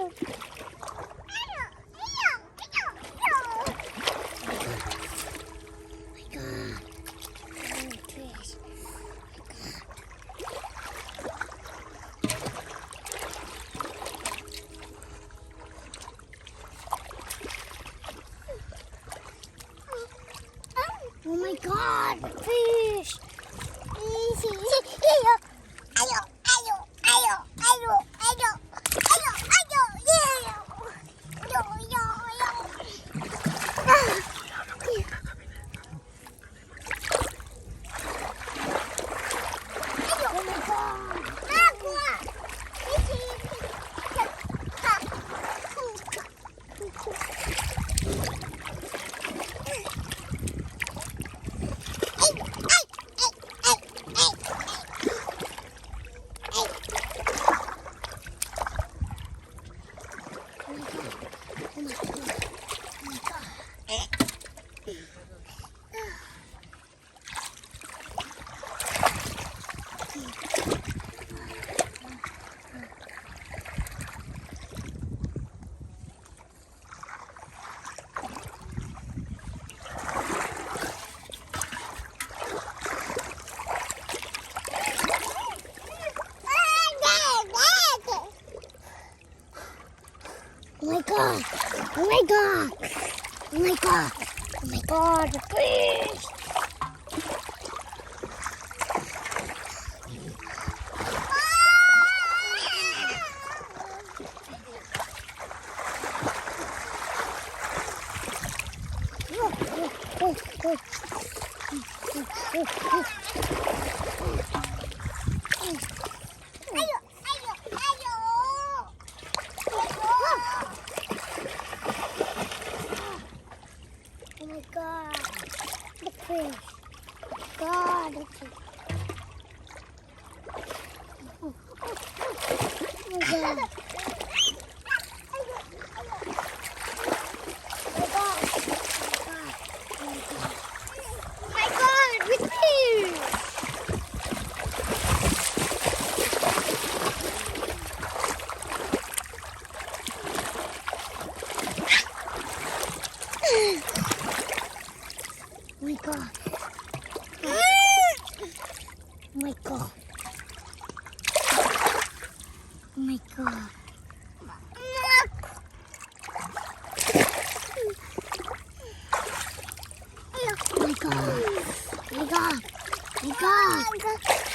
Oh my God, fish! Oh my God! Oh my God! Oh my God! Oh my God! The fish! Oh my God, the fish. God, the fish. Oh my God. Oh my God, the fish. Oh my God. Oh my God. Oh my God. Oh my God. Oh my God. Oh my God.